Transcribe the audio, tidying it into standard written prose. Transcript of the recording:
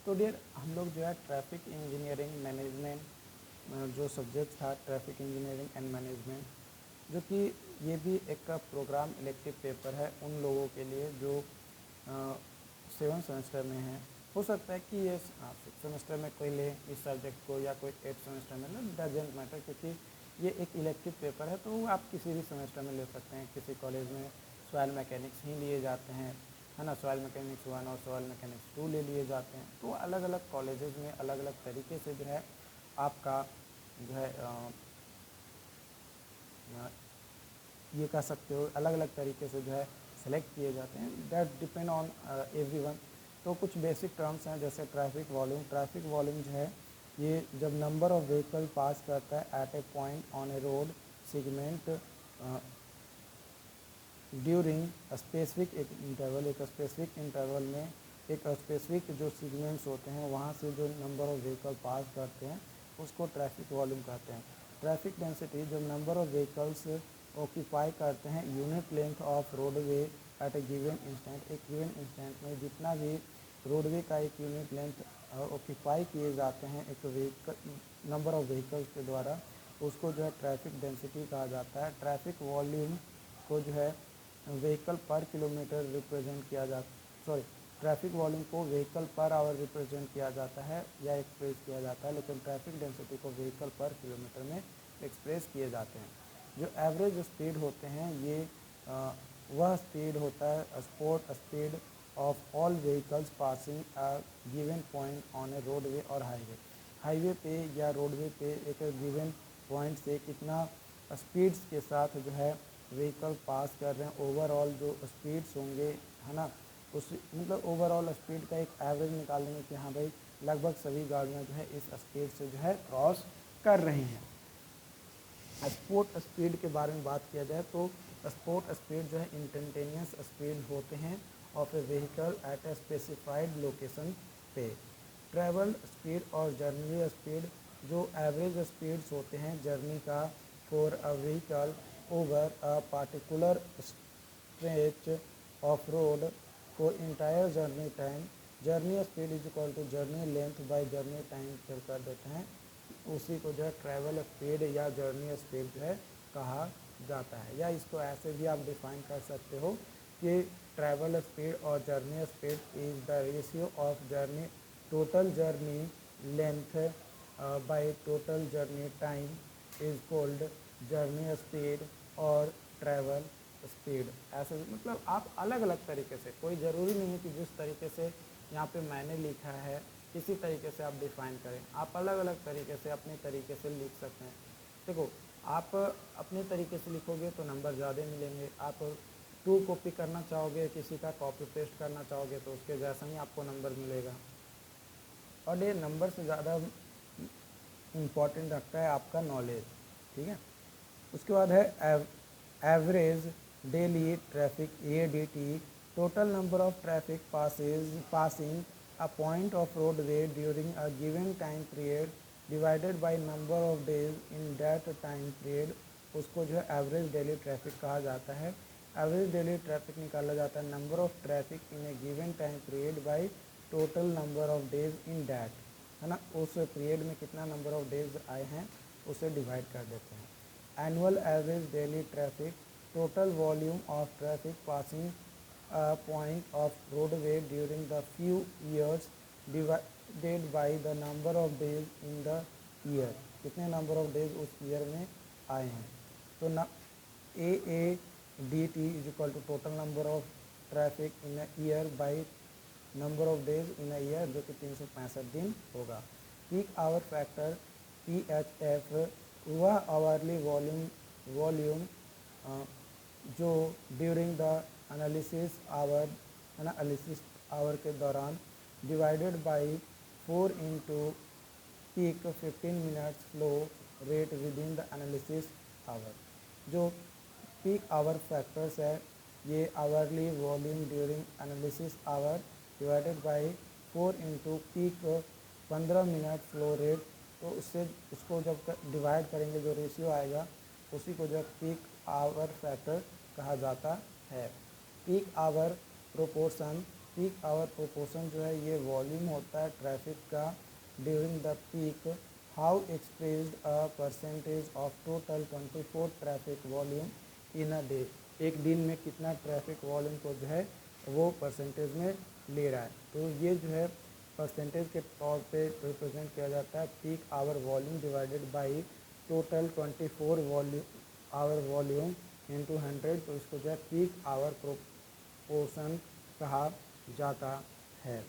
तो डियर हम लोग जो है ट्रैफिक इंजीनियरिंग मैनेजमेंट जो सब्जेक्ट था ट्रैफिक इंजीनियरिंग एंड मैनेजमेंट, जो कि ये भी एक प्रोग्राम इलेक्टिव पेपर है उन लोगों के लिए जो 7 सेमेस्टर में है। हो सकता है कि ये 6 सेमेस्टर में कोई ले इस सब्जेक्ट को या कोई 8 सेमेस्टर में ले, डजेंट मैटर, क्योंकि ये एक इलेक्टिव पेपर है तो आप किसी भी सेमेस्टर में ले सकते हैं। किसी कॉलेज में सॉइल मैकेनिक्स ही लिए जाते हैं, है ना, सॉइल मैकेनिक्स 1 और सॉइल मैकेनिक्स 2 ले लिए जाते हैं। तो अलग अलग कॉलेजेस में अलग अलग तरीके से जो है आपका जो है ये कह सकते हो अलग अलग तरीके से जो है सेलेक्ट किए जाते हैं। That depend on everyone. तो कुछ बेसिक टर्म्स हैं जैसे ट्रैफिक वॉल्यूम। ट्रैफिक वॉल्यूम जो है ये जब नंबर ऑफ व्हीकल पास करता है at a point on a road segment during specific एक इंटरवल, एक स्पेसिफिक इंटरवल में एक स्पेसिफिक जो सीगमेंट्स होते हैं वहाँ से जो नंबर ऑफ व्हीकल पास करते हैं उसको ट्रैफिक वॉल्यूम कहते हैं। ट्रैफिक डेंसिटी जब नंबर ऑफ व्हीकल्स ऑक्यूपाई करते हैं unit length of roadway at a given instant, एक गिवन इंस्टेंट में जितना भी रोडवे का एक यूनिट लेंथ ऑक्यूपाई किए जाते हैं एक व्हीकल नंबर ऑफ व्हीकल्स के द्वारा, उसको जो है ट्रैफिक डेंसिटी कहा जाता है। ट्रैफिक वॉल्यूम को जो है व्हीकल पर किलोमीटर रिप्रेजेंट किया जाता, ट्रैफिक वॉल्यूम को व्हीकल पर आवर रिप्रेजेंट किया जाता है या एक्सप्रेस किया जाता है, लेकिन ट्रैफिक डेंसिटी को व्हीकल पर किलोमीटर में एक्सप्रेस किए जाते हैं। जो एवरेज स्पीड होते हैं ये वह स्पीड होता है sport speed of all vehicles passing a given point on A roadway और हाईवे। हाईवे पे या रोडवे पे एक गिवन पॉइंट से कितना स्पीड्स के साथ जो है व्हीकल पास कर रहे हैं, ओवरऑल जो स्पीड्स होंगे, है ना, उस मतलब ओवरऑल स्पीड का एक एवरेज निकाल लेंगे कि हाँ भाई लगभग सभी गाड़ियाँ जो है इस स्पीड से जो है क्रॉस कर रही हैं। स्पोर्ट स्पीड के बारे में बात किया जाए तो स्पोर्ट स्पीड जो है इंस्टेंटेनियस स्पीड होते हैं of a vehicle at a specified location पे। ट्रैवल स्पीड और जर्नी स्पीड जो एवरेज स्पीड्स होते हैं जर्नी का for a vehicle over a particular stretch of road for entire journey time. Journey speed is equal to journey length by journey time कर देते हैं, उसी को जो है ट्रैवल स्पीड या जर्नी स्पीड जो है कहा जाता है। या इसको ऐसे भी आप डिफाइन कर सकते हो कि ट्रैवल स्पीड और journey speed is the ratio of journey total journey length by total journey time is called journey speed और ट्रैवल स्पीड। ऐसे मतलब आप अलग अलग तरीके से, कोई ज़रूरी नहीं है कि जिस तरीके से यहाँ पे मैंने लिखा है इसी तरीके से आप डिफ़ाइन करें। आप अलग अलग तरीके से अपने तरीके से लिख सकते हैं। देखो, आप अपने तरीके से लिखोगे तो नंबर ज़्यादा मिलेंगे। आप टू कॉपी करना चाहोगे, किसी का कॉपी पेस्ट करना चाहोगे तो उसके जैसा ही आपको नंबर मिलेगा। और ये नंबर से ज़्यादा इम्पॉर्टेंट रखता है आपका नॉलेज, ठीक है। उसके बाद है average daily traffic ADT, total number of traffic passing a point of roadway during a given time period divided by number of days in that time period, उसको जो है एवरेज डेली ट्रैफिक कहा जाता है। एवरेज डेली ट्रैफिक निकाला जाता है number of traffic in A given time period by total number of days in that, है ना, उस पीरियड में कितना नंबर ऑफ डेज आए हैं उसे डिवाइड कर देते हैं। Annual average daily traffic, total volume of traffic passing a point of roadway during the few years divided by the number of days in the year, कितने number of days उस year में आए हैं। तो ना AADT is equal to total number of traffic in a year by number of days in a year, जो कि 365 दिन होगा। पीक आवर फैक्टर PHF वह आवर्ली वॉल्यूम जो ड्यूरिंग द एनालिसिस आवर, है ना, एनालिसिस आवर के दौरान divided by 4 into peak 15 minutes flow rate within the analysis hour. जो पीक आवर फैक्टर्स है ये hourly volume during analysis hour divided by 4 into peak 15 minute flow rate, तो उससे उसको जब डिवाइड करेंगे जो रेशियो आएगा उसी को जब पीक आवर फैक्टर कहा जाता है। Peak hour proportion peak hour proportion जो है ये वॉल्यूम होता है ट्रैफिक का during the peak. How expressed a percentage of total 24 traffic volume in a day. एक दिन में कितना ट्रैफिक वॉल्यूम को जो है वो परसेंटेज में ले रहा है। तो ये जो है परसेंटेज के तौर पे रिप्रेजेंट किया जाता है peak hour volume divided by total 24 volume into 100। तो इसको जो है पीक आवर प्रोपोर्शन कहा जाता है।